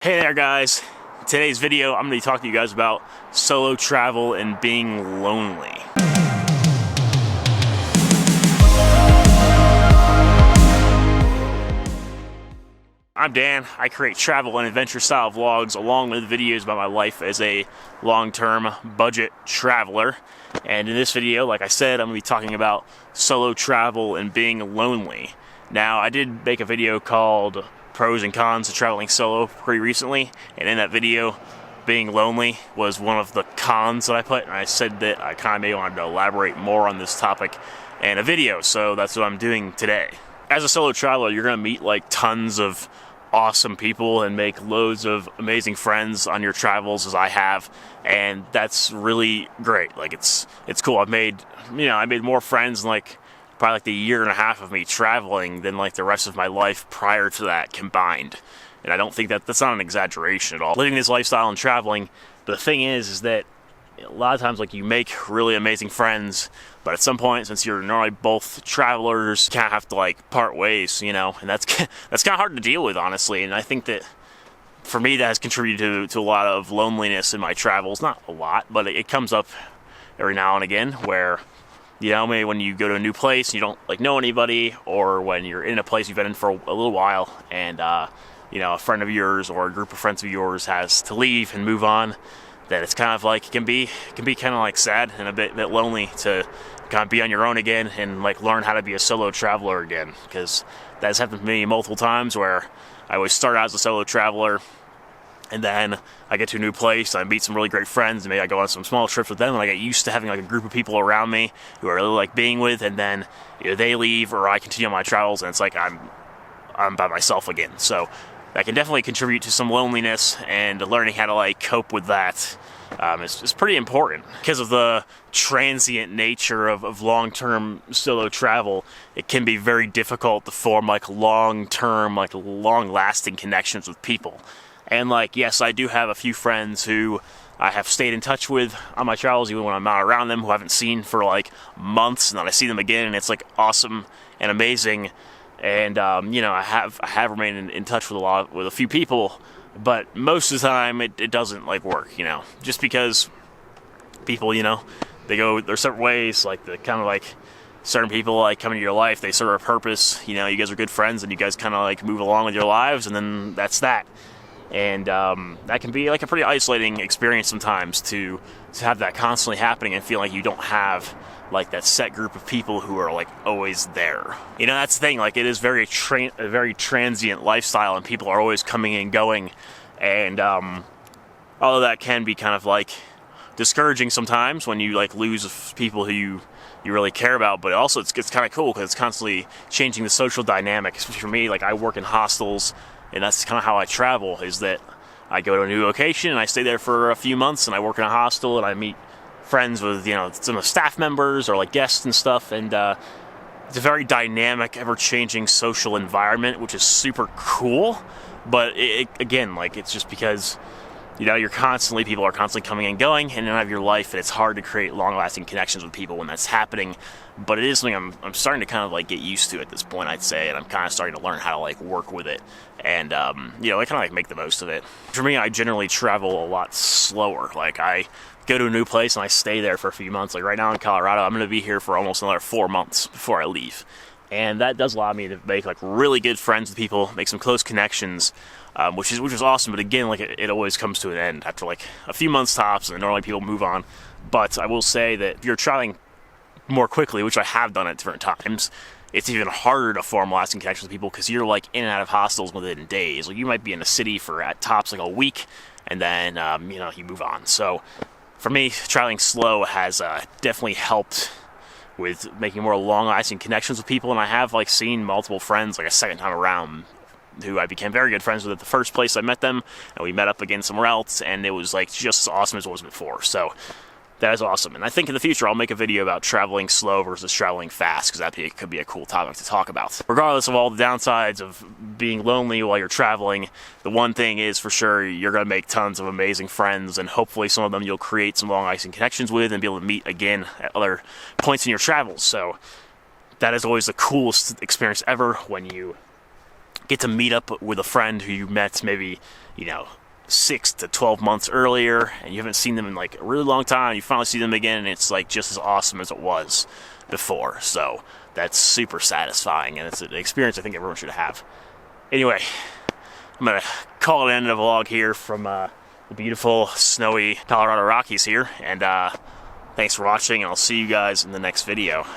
Hey there guys, in today's video I'm going to be talking to you guys about solo travel and being lonely. I'm Dan. I create travel and adventure style vlogs along with videos about my life as a long-term budget traveler. And in this video, like I said, I'm going to be talking about solo travel and being lonely. Now, I did make a video called Pros and Cons of Traveling Solo pretty recently, and in that video, being lonely was one of the cons that I put, and I said that I kind of maybe wanted to elaborate more on this topic in a video, so that's what I'm doing today. As a solo traveler, you're going to meet like tons of awesome people and make loads of amazing friends on your travels, as I have, and that's really great. Like it's cool. I made more friends in like probably like the year and a half of me traveling than like the rest of my life prior to that combined. And I don't think that's not an exaggeration at all. Living this lifestyle and traveling, but the thing is that a lot of times like you make really amazing friends, but at some point, since you're normally both travelers, you kind of have to like part ways, you know, and that's kind of hard to deal with, honestly. And I think that for me that has contributed to a lot of loneliness in my travels. Not a lot, but it comes up every now and again where, you know, maybe when you go to a new place and you don't like know anybody, or when you're in a place you've been in for a little while and you know, a friend of yours or a group of friends of yours has to leave and move on, that it's kind of like it can be kind of like sad and a bit lonely to kind of be on your own again and like learn how to be a solo traveler again, because that's happened to me multiple times where I always start out as a solo traveler, and then I get to a new place, I meet some really great friends, and maybe I go on some small trips with them, and I get used to having like a group of people around me who I really like being with, and then either they leave or I continue on my travels, and it's like I'm by myself again. So that can definitely contribute to some loneliness, and learning how to like cope with that is pretty important. Because of the transient nature of long-term solo travel, it can be very difficult to form like long-term, like long-lasting connections with people. And like, yes, I do have a few friends who I have stayed in touch with on my travels, even when I'm not around them, who I haven't seen for like months, and then I see them again, and it's like awesome and amazing. And you know, I have remained in touch with a few people, but most of the time it doesn't like work, you know, just because people, you know, they go their separate ways. Like the kind of like certain people like come into your life, they serve a purpose. You know, you guys are good friends, and you guys kind of like move along with your lives, and then that's that. And that can be like a pretty isolating experience sometimes to have that constantly happening and feel like you don't have like that set group of people who are like always there. You know, that's the thing, like it is a very transient lifestyle, and people are always coming and going, and although that can be kind of like discouraging sometimes when you like lose people who you really care about, but also it's kind of cool because it's constantly changing the social dynamic. Especially for me, like I work in hostels, and that's kind of how I travel, is that I go to a new location and I stay there for a few months, and I work in a hostel, and I meet friends with, you know, some of the staff members or like guests and stuff, and it's a very dynamic, ever-changing social environment, which is super cool. But again, like it's just because, you know, people are constantly coming and going in and out of your life, and it's hard to create long-lasting connections with people when that's happening. But it is something I'm starting to kind of like get used to at this point, I'd say, and I'm kind of starting to learn how to like work with it, and you know, I kind of like make the most of it. For me, I generally travel a lot slower. Like I go to a new place and I stay there for a few months. Like right now in Colorado, I'm going to be here for almost another 4 months before I leave, and that does allow me to make like really good friends with people, make some close connections, which is awesome. But again, like it always comes to an end after like a few months tops, and normally people move on. But I will say that if you're traveling more quickly, which I have done at different times, it's even harder to form lasting connections with people, because you're like in and out of hostels within days. Like you might be in a city for at tops like a week, and then you know, you move on. So for me, traveling slow has definitely helped with making more long-lasting connections with people, and I have like seen multiple friends like a second time around who I became very good friends with at the first place I met them, and we met up again somewhere else, and it was like just as awesome as it was before. So that is awesome, and I think in the future I'll make a video about traveling slow versus traveling fast, because that could be a cool topic to talk about. Regardless of all the downsides of being lonely while you're traveling, the one thing is for sure, you're going to make tons of amazing friends, and hopefully some of them you'll create some long-lasting connections with and be able to meet again at other points in your travels. So that is always the coolest experience ever, when you get to meet up with a friend who you met maybe, you know, 6 to 12 months earlier, and you haven't seen them in like a really long time. You finally see them again, and it's like just as awesome as it was before. So that's super satisfying, and it's an experience I think everyone should have. Anyway, I'm gonna call it an end of the vlog here from the beautiful snowy Colorado Rockies here, and thanks for watching, and I'll see you guys in the next video.